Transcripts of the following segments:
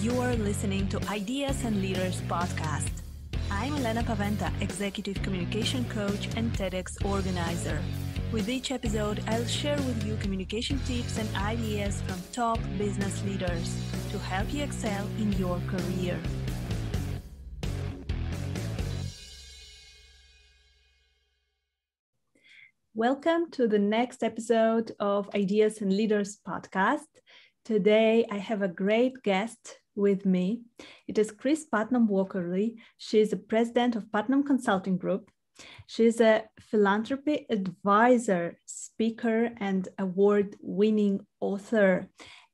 You're listening to Ideas and Leaders podcast. I'm Elena Paventa, Executive Communication Coach and TEDx organizer. With each episode, I'll share with you communication tips and ideas from top business leaders to help you excel in your career. Welcome to the next episode of Ideas and Leaders podcast. Today, I have a great guest with me. It is Kris Putnam-Walkerly. She is the president of Putnam Consulting Group. She is a philanthropy advisor, speaker, and award-winning author.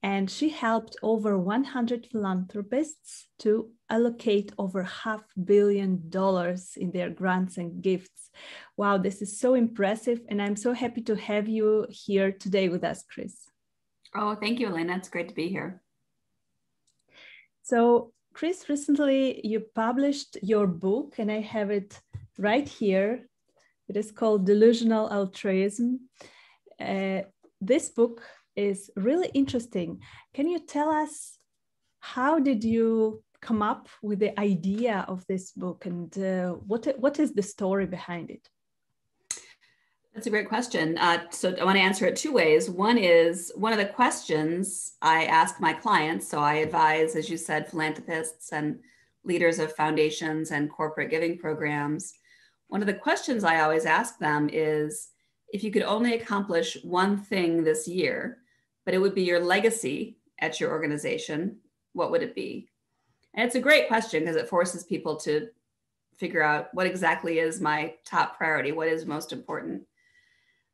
And she helped over 100 philanthropists to allocate over $500 million in their grants and gifts. Wow, this is so impressive. And I'm so happy to have you here today with us, Kris. Oh, thank you, Elena. It's great to be here. So, Kris, recently you published your book, and I have it right here. It is called Delusional Altruism. This book is really interesting. Can you tell us how did you come up with the idea of this book, and what is the story behind it? That's a great question. So I want to answer it two ways. One is one of the questions I ask my clients. So I advise, as you said, philanthropists and leaders of foundations and corporate giving programs. One of the questions I always ask them is, if you could only accomplish one thing this year, but it would be your legacy at your organization, what would it be? And it's a great question because it forces people to figure out what exactly is my top priority, what is most important.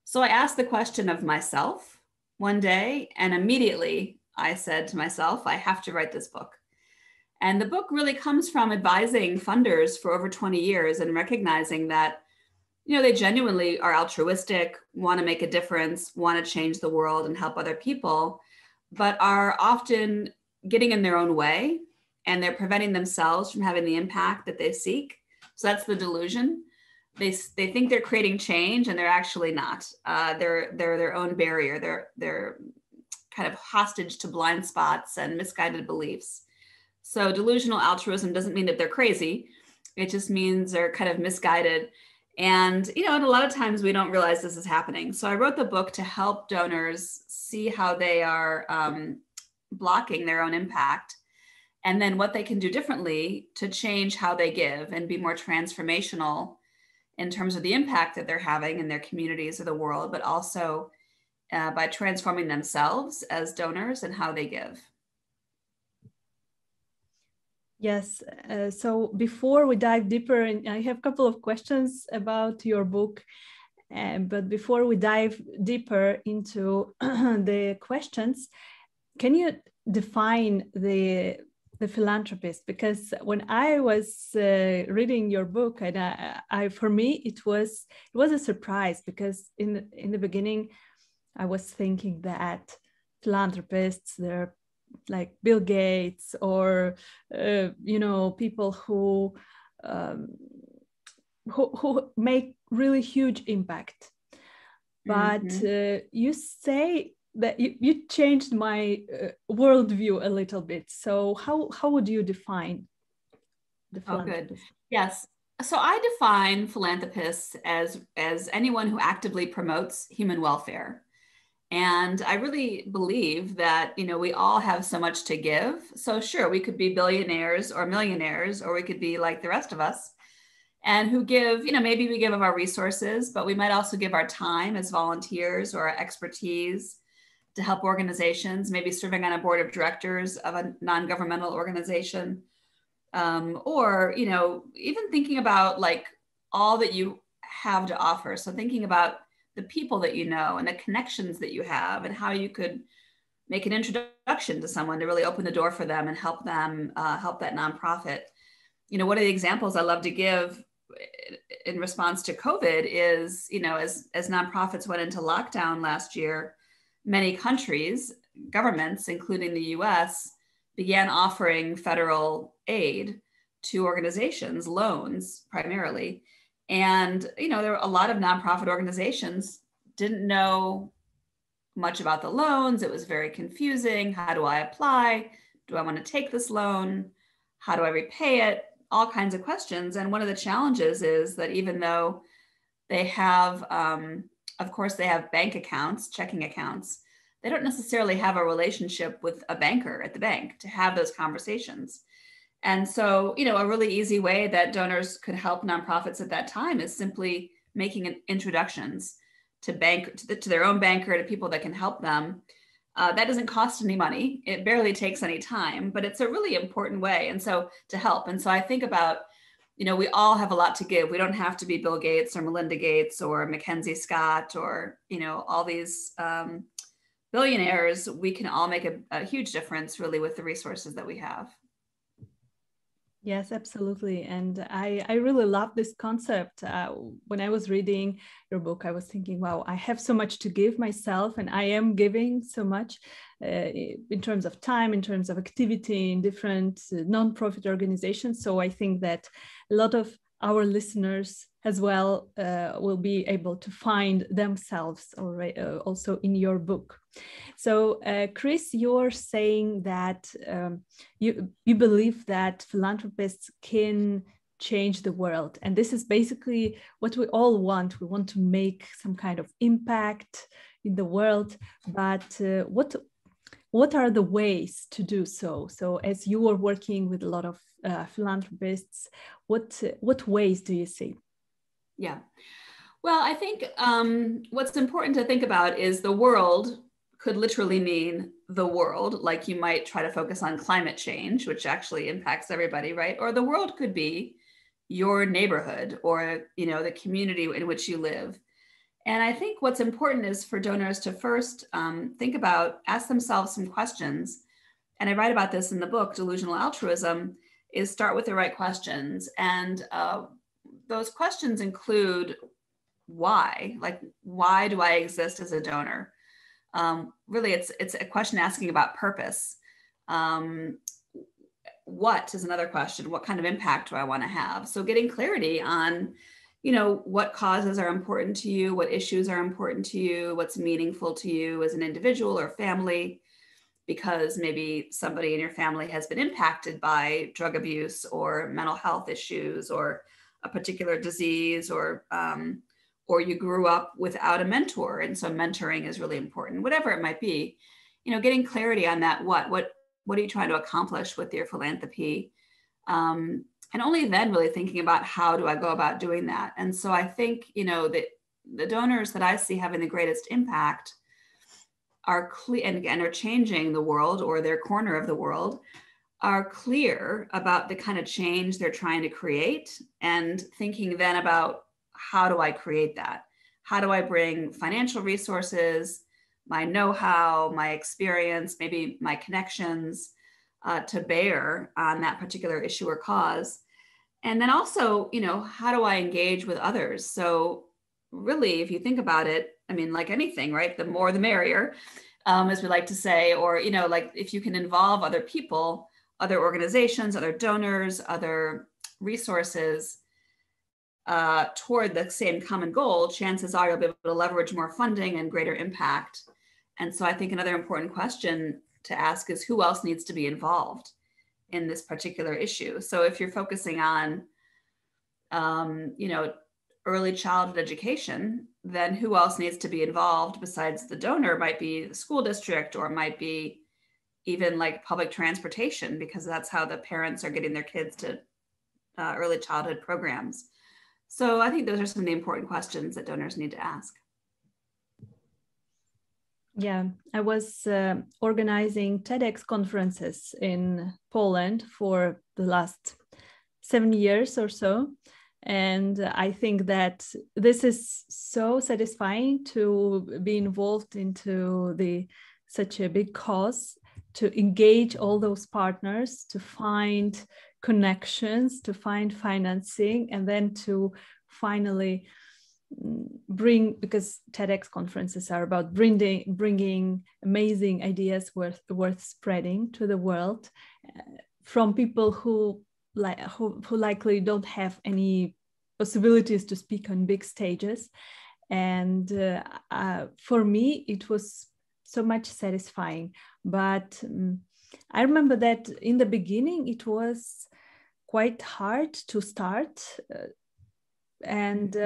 So I asked the question of myself one day, and immediately I said to myself, I have to write this book. And the book really comes from advising funders for over 20 years and recognizing that, they genuinely are altruistic, want to make a difference, want to change the world and help other people, but are often getting in their own way, and they're preventing themselves from having the impact that they seek. So that's the delusion. They think they're creating change, and they're actually not. They're their own barrier. They're kind of hostage to blind spots and misguided beliefs. So delusional altruism doesn't mean that they're crazy. It just means they're kind of misguided. And, and a lot of times we don't realize this is happening. So I wrote the book to help donors see how they are blocking their own impact, and then what they can do differently to change how they give and be more transformational in terms of the impact that they're having in their communities or the world, but also by transforming themselves as donors and how they give. Yes. So before we dive deeper, and I have a couple of questions about your book, but before we dive deeper into the questions, can you define the philanthropist? Because when I was reading your book, and for me it was a surprise, because in the beginning I was thinking that philanthropists, they're like Bill Gates or people who make really huge impact. But you say that you changed my worldview a little bit. So how would you define the philanthropist? Oh, good. Yes. So I define philanthropists as anyone who actively promotes human welfare. And I really believe that, we all have so much to give. So sure, we could be billionaires or millionaires, or we could be like the rest of us, and who give, maybe we give of our resources, but we might also give our time as volunteers or our expertise to help organizations, maybe serving on a board of directors of a non-governmental organization, or, even thinking about like all that you have to offer. So thinking about the people that you know and the connections that you have, and how you could make an introduction to someone to really open the door for them and help them, help that nonprofit. One of the examples I love to give in response to COVID is, as nonprofits went into lockdown last year, many countries, governments, including the US, began offering federal aid to organizations, loans primarily. And, there were a lot of nonprofit organizations didn't know much about the loans. It was very confusing. How do I apply? Do I want to take this loan? How do I repay it? All kinds of questions. And one of the challenges is that even though they have, of course, they have bank accounts, checking accounts, they don't necessarily have a relationship with a banker at the bank to have those conversations. And so, a really easy way that donors could help nonprofits at that time is simply making introductions to their own banker, to people that can help them. That doesn't cost any money. It barely takes any time, but it's a really important way. And so to help. And so I think about, we all have a lot to give. We don't have to be Bill Gates or Melinda Gates or Mackenzie Scott or, all these billionaires. We can all make a huge difference really with the resources that we have. Yes, absolutely. And I really love this concept. When I was reading your book, I was thinking, wow, I have so much to give myself, and I am giving so much in terms of time, in terms of activity in different nonprofit organizations. So I think that a lot of our listeners as well will be able to find themselves already, also in your book. So Kris, you're saying that you believe that philanthropists can change the world. And this is basically what we all want. We want to make some kind of impact in the world, but what are the ways to do so? So as you are working with a lot of philanthropists, what ways do you see? Yeah. Well, I think what's important to think about is the world could literally mean the world, like you might try to focus on climate change, which actually impacts everybody, right? Or the world could be your neighborhood or, the community in which you live. And I think what's important is for donors to first ask themselves some questions. And I write about this in the book, Delusional Altruism, is start with the right questions. And those questions include why, like, why do I exist as a donor? Really, it's a question asking about purpose. What is another question? What kind of impact do I want to have? So getting clarity on, what causes are important to you, what issues are important to you, what's meaningful to you as an individual or family, because maybe somebody in your family has been impacted by drug abuse or mental health issues or a particular disease, or you grew up without a mentor. And so mentoring is really important, whatever it might be, getting clarity on that. What are you trying to accomplish with your philanthropy? And only then really thinking about how do I go about doing that? And so I think, that the donors that I see having the greatest impact are clear and are changing the world or their corner of the world, are clear about the kind of change they're trying to create, and thinking then about how do I create that? How do I bring financial resources, my know-how, my experience, maybe my connections to bear on that particular issue or cause? And then also, how do I engage with others? So really, if you think about it, I mean, like anything, right? The more the merrier, as we like to say, or, like if you can involve other people, other organizations, other donors, other resources toward the same common goal, chances are you'll be able to leverage more funding and greater impact. And so I think another important question to ask is who else needs to be involved in this particular issue? So if you're focusing on, early childhood education, then who else needs to be involved besides the donor? Might be the school district, or it might be even like public transportation, because that's how the parents are getting their kids to early childhood programs. So I think those are some of the important questions that donors need to ask. Yeah, I was organizing TEDx conferences in Poland for the last 7 years or so. And I think that this is so satisfying to be involved into such a big cause, to engage all those partners, to find connections, to find financing, and then to finally because TEDx conferences are about bringing amazing ideas worth spreading to the world from people who likely don't have any possibilities to speak on big stages. And for me, it was so much satisfying. But I remember that in the beginning, it was quite hard to start. And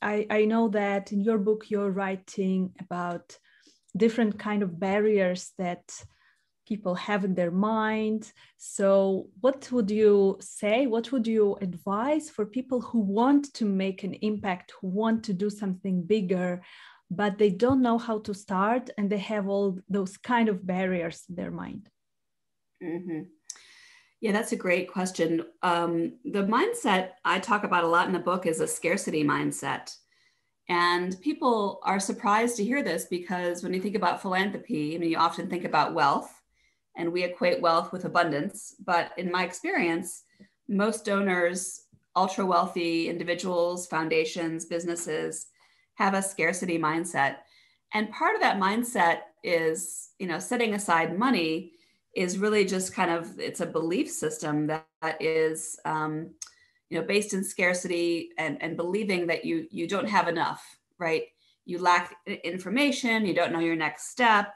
I know that in your book, you're writing about different kind of barriers that people have in their mind. So what would you say, what would you advise for people who want to make an impact, who want to do something bigger, but they don't know how to start and they have all those kind of barriers in their mind? Mm-hmm. Yeah, that's a great question. The mindset I talk about a lot in the book is a scarcity mindset. And people are surprised to hear this because when you think about philanthropy, I mean, you often think about wealth, and we equate wealth with abundance. But in my experience, most donors, ultra wealthy individuals, foundations, businesses, have a scarcity mindset. And part of that mindset is, setting aside money is really just kind of, it's a belief system that is, based in scarcity and believing that you don't have enough, right? You lack information, you don't know your next step.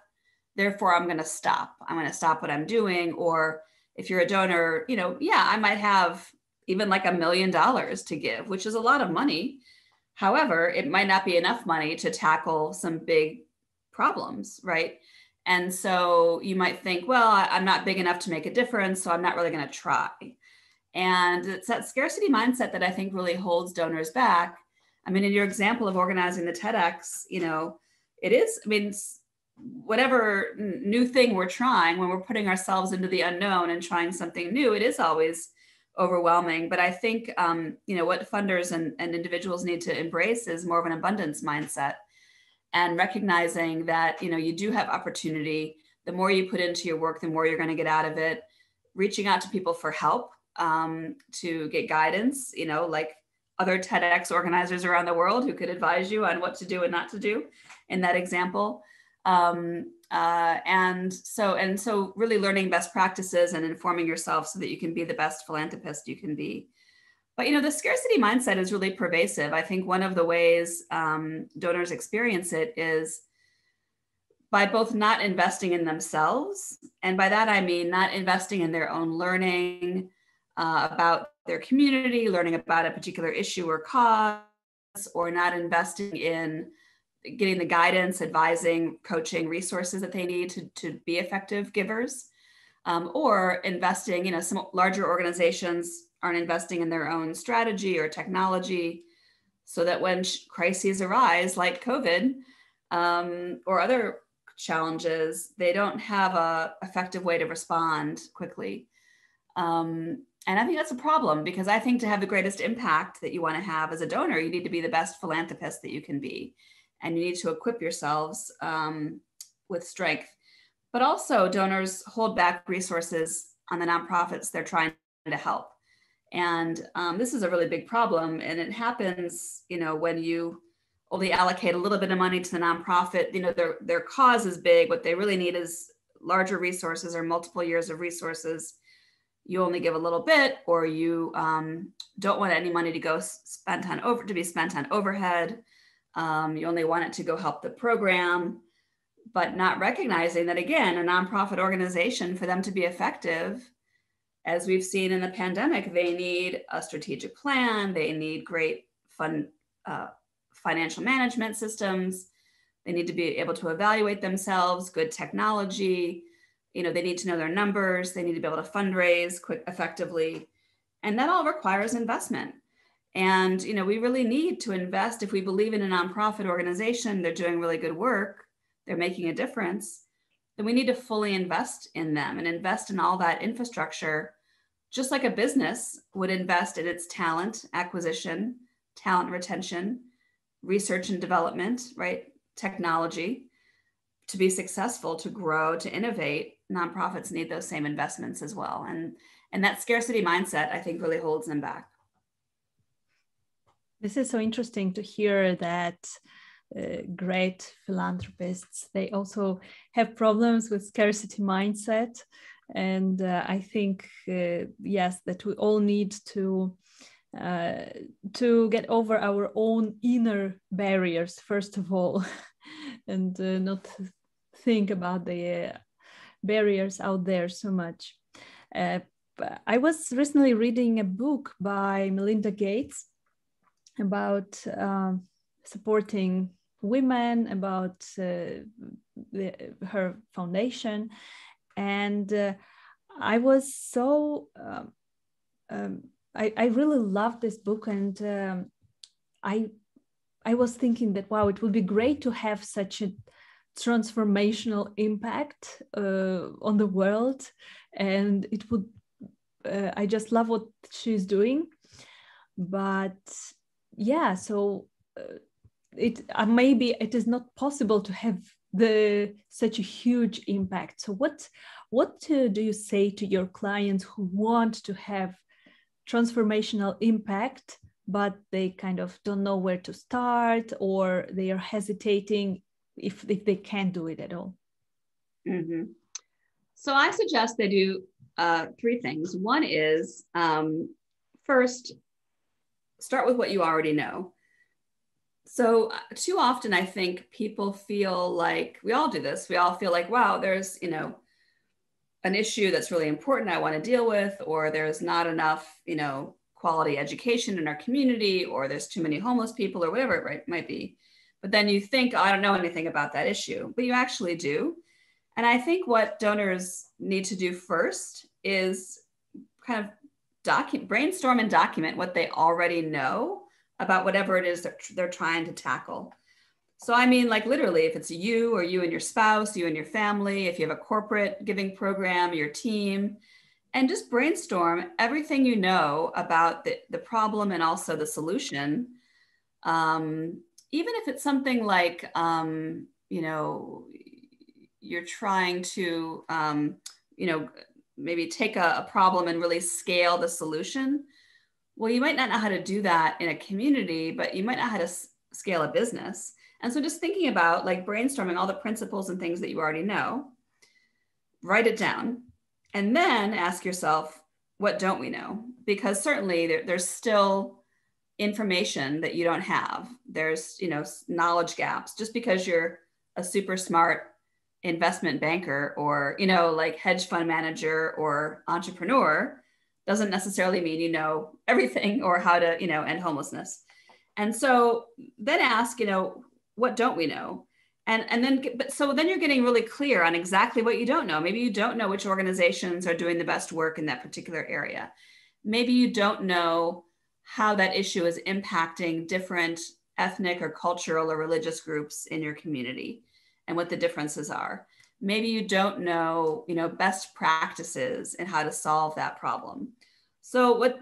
Therefore, I'm going to stop. I'm going to stop what I'm doing. Or if you're a donor, I might have even like $1 million to give, which is a lot of money. However, it might not be enough money to tackle some big problems, right? And so you might think, well, I'm not big enough to make a difference, so I'm not really going to try. And it's that scarcity mindset that I think really holds donors back. I mean, in your example of organizing the TEDx, it is, whatever new thing we're trying, when we're putting ourselves into the unknown and trying something new, it is always overwhelming. But I think, what funders and individuals need to embrace is more of an abundance mindset and recognizing that, you do have opportunity. The more you put into your work, the more you're going to get out of it. Reaching out to people for help, to get guidance, like other TEDx organizers around the world who could advise you on what to do and not to do in that example. And so really learning best practices and informing yourself so that you can be the best philanthropist you can be. But, the scarcity mindset is really pervasive. I think one of the ways donors experience it is by both not investing in themselves. And by that, I mean not investing in their own learning about their community, learning about a particular issue or cause, or not investing in getting the guidance, advising, coaching, resources that they need to be effective givers, or investing, some larger organizations aren't investing in their own strategy or technology so that when crises arise like COVID or other challenges, they don't have an effective way to respond quickly. And I think that's a problem because I think to have the greatest impact that you want to have as a donor, you need to be the best philanthropist that you can be. And you need to equip yourselves with strength. But also donors hold back resources on the nonprofits they're trying to help. And this is a really big problem. And it happens, when you only allocate a little bit of money to the nonprofit, their cause is big. What they really need is larger resources or multiple years of resources. You only give a little bit, or you don't want any money to go be spent on overhead. You only want it to go help the program, but not recognizing that, again, a nonprofit organization, for them to be effective, as we've seen in the pandemic, they need a strategic plan. They need great financial management systems. They need to be able to evaluate themselves, good technology. They need to know their numbers. They need to be able to fundraise effectively. And that all requires investment. And, we really need to invest. If we believe in a nonprofit organization, they're doing really good work, they're making a difference, then we need to fully invest in them and invest in all that infrastructure, just like a business would invest in its talent acquisition, talent retention, research and development, right? Technology. To be successful, to grow, to innovate, nonprofits need those same investments as well. And that scarcity mindset, I think, really holds them back. This is so interesting to hear that great philanthropists, they also have problems with scarcity mindset. And I think, yes, that we all need to get over our own inner barriers, first of all, and not think about the barriers out there so much. I was recently reading a book by Melinda Gates about supporting women, about her foundation. And I was so, I really loved this book. And I was thinking that, wow, it would be great to have such a transformational impact on the world. And it would, I just love what she's doing. But yeah, so it maybe it is not possible to have such a huge impact. So what do you say to your clients who want to have transformational impact, but they kind of don't know where to start, or they are hesitating if they can't do it at all? Mm-hmm. So I suggest they do three things. One is, first, start with what you already know. So too often I think people feel like, we all do this, we all feel like, wow, there's, an issue that's really important I want to deal with, or there's not enough, quality education in our community, or there's too many homeless people, or whatever it might be. But then you think, oh, I don't know anything about that issue, but you actually do. And I think what donors need to do first is kind of brainstorm and document what they already know about whatever it is that they're trying to tackle. So I mean, like literally, if it's you or you and your spouse, you and your family, if you have a corporate giving program, your team, and just brainstorm everything you know about the problem and also the solution. Even if it's something like, you're trying to, maybe take a problem and really scale the solution. Well, you might not know how to do that in a community, but you might know how to scale a business. And so just thinking about like brainstorming all the principles and things that you already know, write it down, and then ask yourself, what don't we know? Because certainly there's still information that you don't have. There's, knowledge gaps. Just because you're a super smart investment banker or, like hedge fund manager or entrepreneur doesn't necessarily mean you know everything or how to, end homelessness. And so then ask, what don't we know? And then you're getting really clear on exactly what you don't know. Maybe you don't know which organizations are doing the best work in that particular area. Maybe you don't know how that issue is impacting different ethnic or cultural or religious groups in your community and what the differences are. Maybe you don't know, best practices and how to solve that problem. So what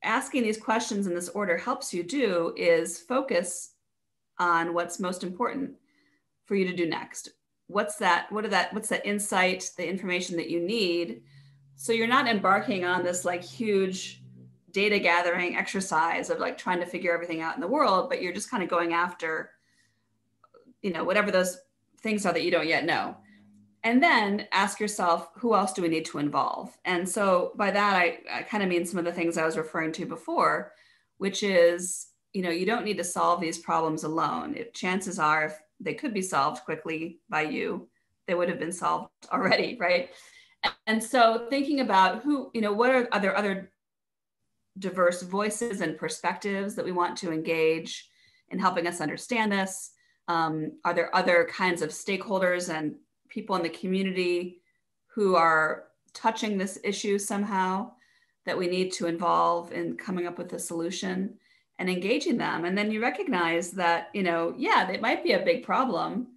asking these questions in this order helps you do is focus on what's most important for you to do next. What's that insight, the information that you need, so you're not embarking on this like huge data gathering exercise of like trying to figure everything out in the world, but you're just kind of going after, whatever those things are that you don't yet know. And then ask yourself, who else do we need to involve? And so by that, I kind of mean some of the things I was referring to before, which is, you don't need to solve these problems alone. Chances are, if they could be solved quickly by you, they would have been solved already, right? And so thinking about who, what are other diverse voices and perspectives that we want to engage in helping us understand this? Are there other kinds of stakeholders and people in the community who are touching this issue somehow that we need to involve in coming up with a solution and engaging them? And then you recognize that, it might be a big problem,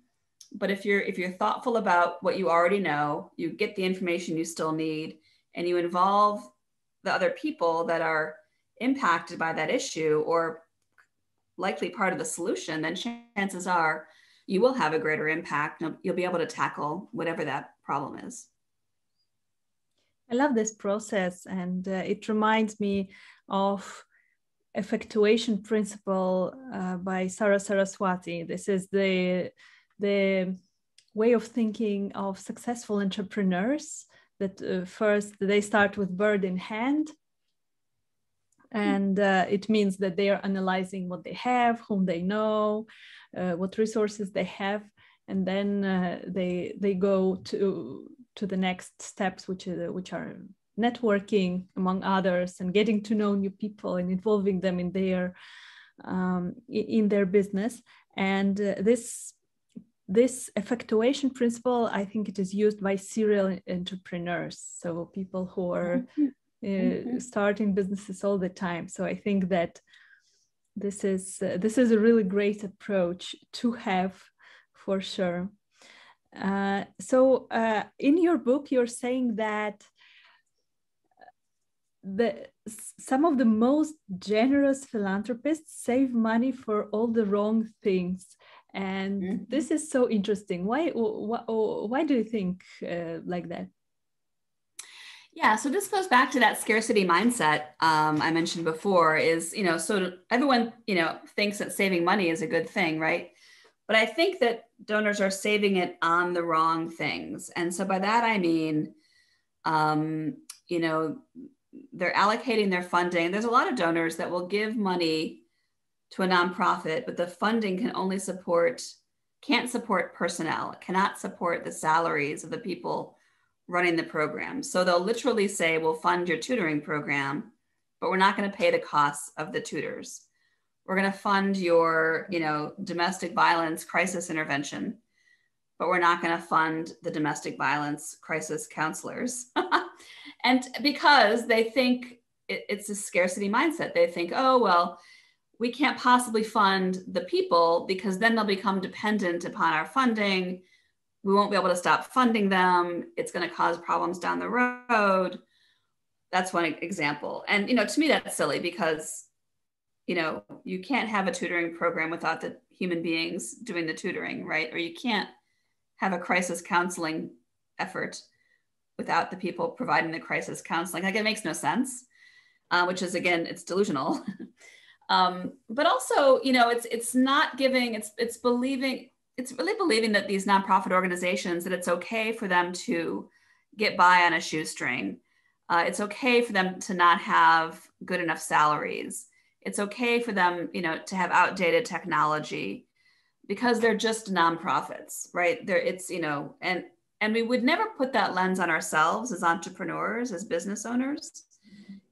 but if you're thoughtful about what you already know, you get the information you still need, and you involve the other people that are impacted by that issue or likely part of the solution, then chances are you will have a greater impact. You'll be able to tackle whatever that problem is. I love this process, and it reminds me of Effectuation Principle by Sara Saraswati. This is the way of thinking of successful entrepreneurs, that first they start with bird in hand. And it means that they are analyzing what they have, whom they know, what resources they have. And then they go to to the next steps, which are networking among others and getting to know new people and involving them in their business. And this effectuation principle, I think it is used by serial entrepreneurs, so people who are starting businesses all the time. So I think that this is a really great approach to have, for sure. So in your book, you're saying that some of the most generous philanthropists save money for all the wrong things. And this is so interesting. Why do you think like that? Yeah, so this goes back to that scarcity mindset I mentioned before. Is, so everyone thinks that saving money is a good thing, right? But I think that donors are saving it on the wrong things. And so by that I mean, they're allocating their funding. There's a lot of donors that will give money to a nonprofit, but the funding can't support personnel. It cannot support the salaries of the people running the program. So they'll literally say, we'll fund your tutoring program, but we're not going to pay the costs of the tutors. We're going to fund your, domestic violence crisis intervention, but we're not going to fund the domestic violence crisis counselors. And because they think it's a scarcity mindset, they think, oh, well, we can't possibly fund the people because then they'll become dependent upon our funding. We won't be able to stop funding them. It's going to cause problems down the road. That's one example. And, to me, that's silly because, you can't have a tutoring program without the human beings doing the tutoring, right? Or you can't have a crisis counseling effort without the people providing the crisis counseling. Like, it makes no sense, which is, again, it's delusional. But also, it's not giving, it's really believing that these nonprofit organizations, that it's okay for them to get by on a shoestring. It's okay for them to not have good enough salaries. It's okay for them, to have outdated technology because they're just nonprofits, right? And we would never put that lens on ourselves as entrepreneurs, as business owners.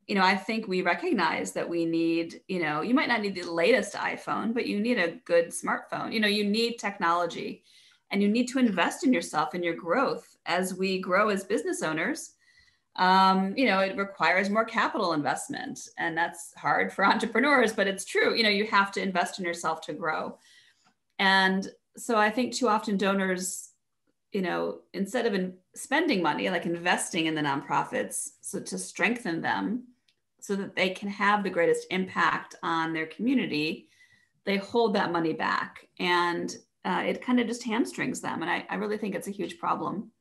I think we recognize that we need, you might not need the latest iPhone, but you need a good smartphone. You need technology, and you need to invest in yourself and your growth. As we grow as business owners, it requires more capital investment, and that's hard for entrepreneurs, but it's true. You have to invest in yourself to grow. And so I think too often donors, instead of spending money, like investing in the nonprofits, so to strengthen them so that they can have the greatest impact on their community, they hold that money back, and it kind of just hamstrings them. And I really think it's a huge problem.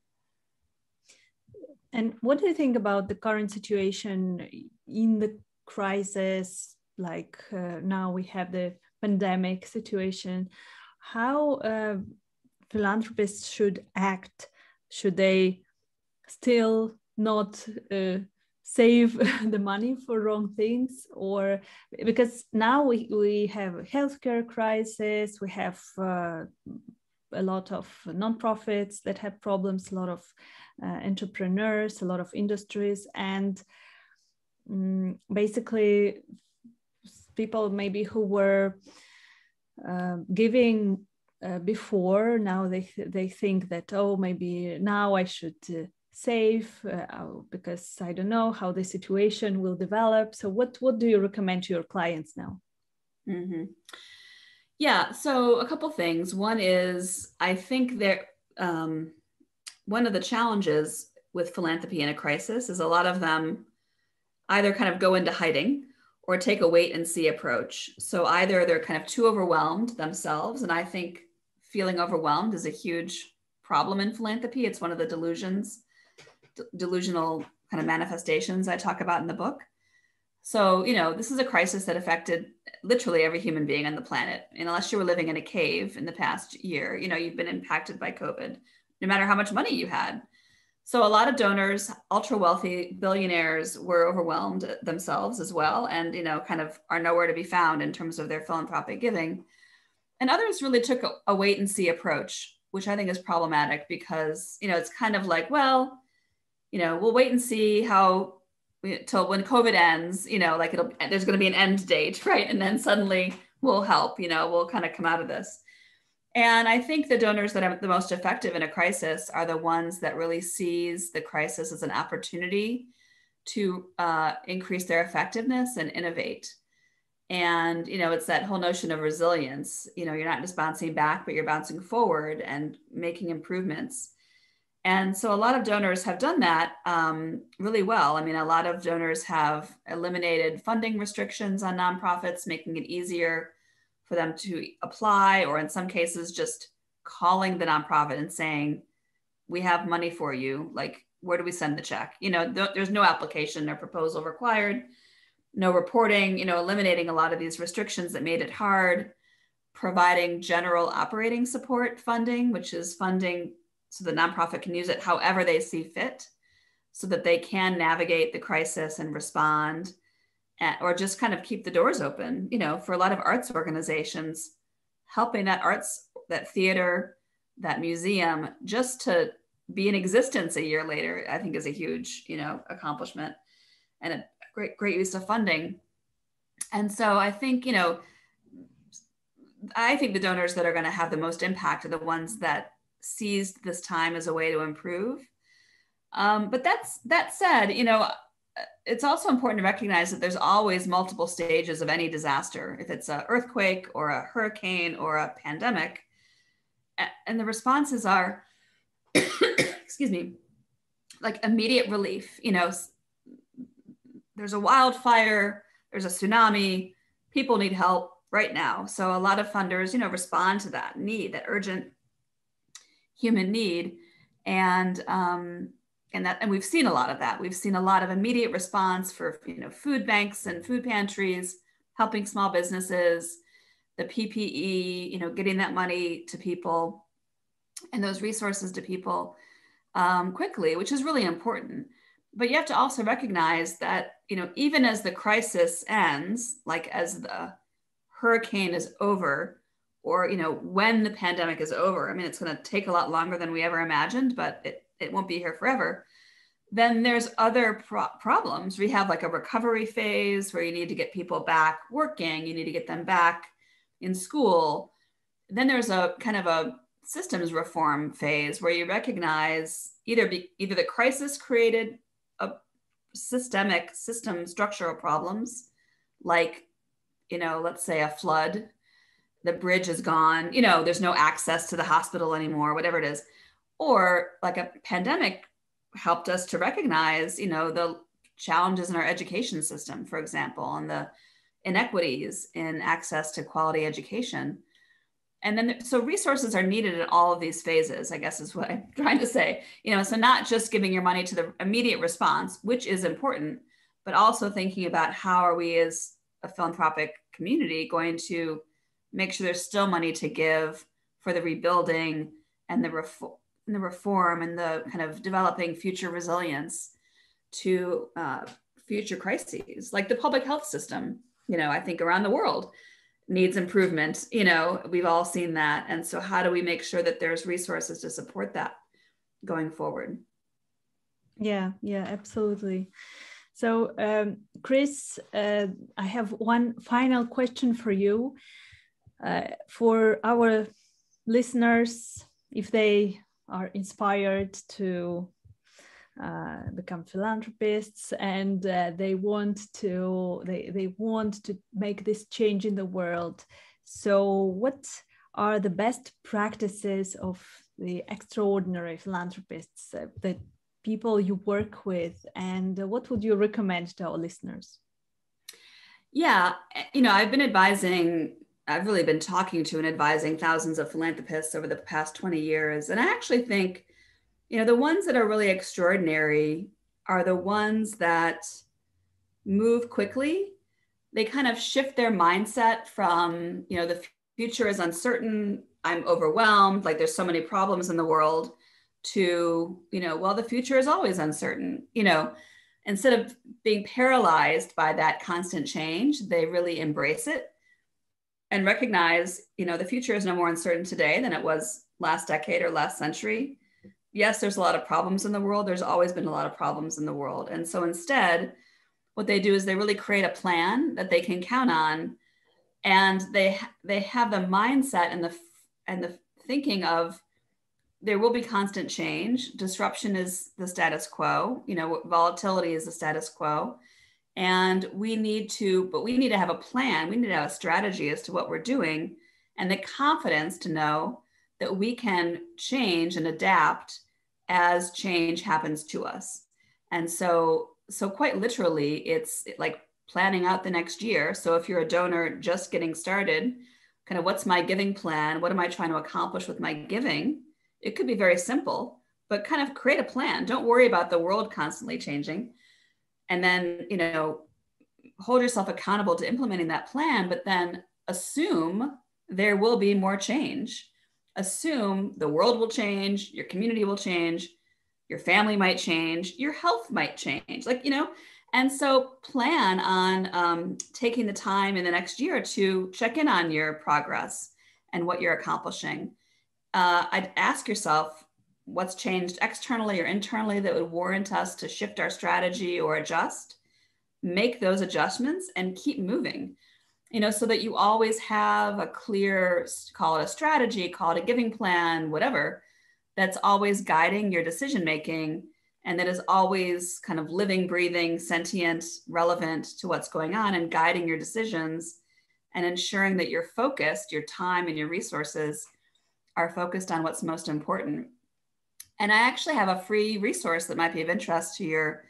And what do you think about the current situation in the crisis? Like now we have the pandemic situation. How philanthropists should act? Should they still not save the money for wrong things? Or because now we have a healthcare crisis, we have a lot of nonprofits that have problems, a lot of entrepreneurs, a lot of industries, and basically people maybe who were giving before, now they think that, oh, maybe now I should save because I don't know how the situation will develop. So what do you recommend to your clients now? Mm-hmm. Yeah, so a couple things. One is, I think there one of the challenges with philanthropy in a crisis is a lot of them either kind of go into hiding or take a wait and see approach. So either they're kind of too overwhelmed themselves, and I think feeling overwhelmed is a huge problem in philanthropy. It's one of the delusional kind of manifestations I talk about in the book. So, this is a crisis that affected literally every human being on the planet. And unless you were living in a cave in the past year, you've been impacted by COVID, no matter how much money you had. So a lot of donors, ultra wealthy billionaires, were overwhelmed themselves as well, and, kind of are nowhere to be found in terms of their philanthropic giving. And others really took a wait and see approach. which I think is problematic because, it's kind of like, well, we'll wait and see how till when COVID ends, like there's going to be an end date, right? And then suddenly we'll help, we'll kind of come out of this. And I think the donors that are the most effective in a crisis are the ones that really sees the crisis as an opportunity to increase their effectiveness and innovate. And, it's that whole notion of resilience. You're not just bouncing back, but you're bouncing forward and making improvements. And so a lot of donors have done that really well. I mean, a lot of donors have eliminated funding restrictions on nonprofits, making it easier for them to apply, or in some cases, just calling the nonprofit and saying, we have money for you. Like, where do we send the check? There's no application or proposal required, no reporting, eliminating a lot of these restrictions that made it hard, providing general operating support funding, which is funding so the nonprofit can use it however they see fit so that they can navigate the crisis and respond, or just kind of keep the doors open, for a lot of arts organizations, helping that theater, that museum, just to be in existence a year later, I think is a huge, accomplishment and a great use of funding. And so I think, the donors that are going to have the most impact are the ones that seized this time as a way to improve. But that said, it's also important to recognize that there's always multiple stages of any disaster. If it's an earthquake or a hurricane or a pandemic, and the responses are, excuse me, like immediate relief. There's a wildfire, there's a tsunami, people need help right now. So a lot of funders, respond to that need, that urgent human need. And we've seen a lot of that. We've seen a lot of immediate response for, food banks and food pantries, helping small businesses, the PPE, getting that money to people and those resources to people quickly, which is really important. But you have to also recognize that, even as the crisis ends, like as the hurricane is over, or, when the pandemic is over, I mean, it's going to take a lot longer than we ever imagined, but it won't be here forever. Then there's other problems. We have like a recovery phase where you need to get people back working, you need to get them back in school. Then there's a kind of a systems reform phase where you recognize either the crisis created a systemic structural problems, like, let's say a flood, the bridge is gone, there's no access to the hospital anymore, whatever it is. Or like a pandemic helped us to recognize, the challenges in our education system, for example, and the inequities in access to quality education. And then, so resources are needed in all of these phases, I guess is what I'm trying to say. So not just giving your money to the immediate response, which is important, but also thinking about how are we as a philanthropic community going to make sure there's still money to give for the rebuilding and the reform and the kind of developing future resilience to future crises, like the public health system, I think around the world needs improvement. We've all seen that. And so how do we make sure that there's resources to support that going forward? Yeah, absolutely. So Kris, I have one final question for you. For our listeners, if they are inspired to become philanthropists and they want to make this change in the world, so what are the best practices of the extraordinary philanthropists, the people you work with, and what would you recommend to our listeners? Yeah, I've really been talking to and advising thousands of philanthropists over the past 20 years. And I actually think, the ones that are really extraordinary are the ones that move quickly. They kind of shift their mindset from, the future is uncertain, I'm overwhelmed, like there's so many problems in the world, to, well, the future is always uncertain. Instead of being paralyzed by that constant change, they really embrace it and recognize, the future is no more uncertain today than it was last decade or last century. Yes, there's a lot of problems in the world. There's always been a lot of problems in the world. And so instead, what they do is they really create a plan that they can count on, and they have the mindset and the thinking of there will be constant change. Disruption is the status quo. Volatility is the status quo. And we need to have a plan. We need to have a strategy as to what we're doing, and the confidence to know that we can change and adapt as change happens to us. And so quite literally, it's like planning out the next year. So if you're a donor just getting started, kind of what's my giving plan? What am I trying to accomplish with my giving? It could be very simple, but kind of create a plan. Don't worry about the world constantly changing. And then, hold yourself accountable to implementing that plan, but then assume there will be more change. Assume the world will change, your community will change, your family might change, your health might change, and so plan on taking the time in the next year to check in on your progress and what you're accomplishing. I'd ask yourself what's changed externally or internally that would warrant us to shift our strategy or adjust. Make those adjustments and keep moving, so that you always have a clear, call it a strategy, call it a giving plan, whatever, that's always guiding your decision-making, and that is always kind of living, breathing, sentient, relevant to what's going on, and guiding your decisions and ensuring that you're focused, your time and your resources are focused on what's most important. And I actually have a free resource that might be of interest to your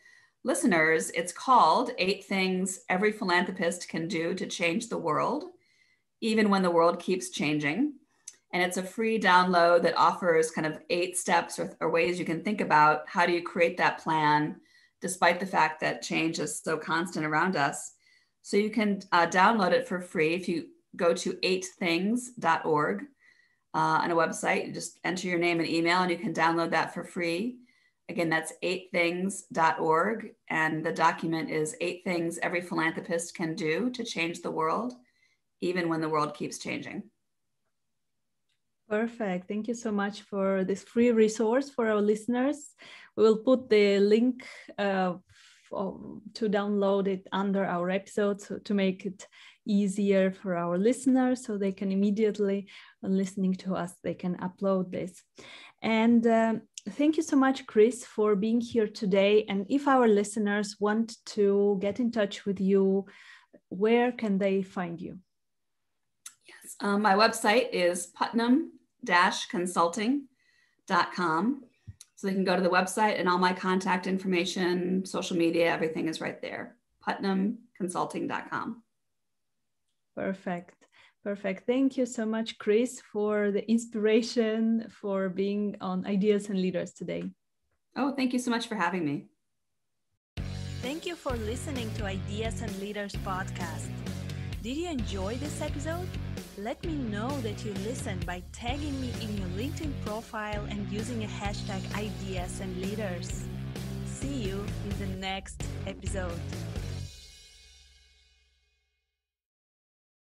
listeners. It's called 8 Things Every Philanthropist Can Do to Change the World, Even When the World Keeps Changing. And it's a free download that offers kind of 8 steps or ways you can think about how do you create that plan, despite the fact that change is so constant around us. So you can download it for free if you go to 8things.org on a website. You just enter your name and email, and you can download that for free. Again, that's 8things.org. And the document is 8 Things Every Philanthropist Can Do to Change the World, Even When the World Keeps Changing. Perfect. Thank you so much for this free resource for our listeners. We will put the link to download it under our episode to make it easier for our listeners, so they can immediately, when listening to us, they can upload this. And thank you so much, Kris, for being here today. And if our listeners want to get in touch with you, where can they find you? Yes, my website is Putnam-Consulting.com. So they can go to the website, and all my contact information, social media, everything is right there. Putnam-Consulting.com. Perfect. Thank you so much, Kris, for the inspiration, for being on Ideas and Leaders today. Oh, thank you so much for having me. Thank you for listening to Ideas and Leaders podcast. Did you enjoy this episode? Let me know that you listened by tagging me in your LinkedIn profile and using a hashtag Ideas and Leaders. See you in the next episode.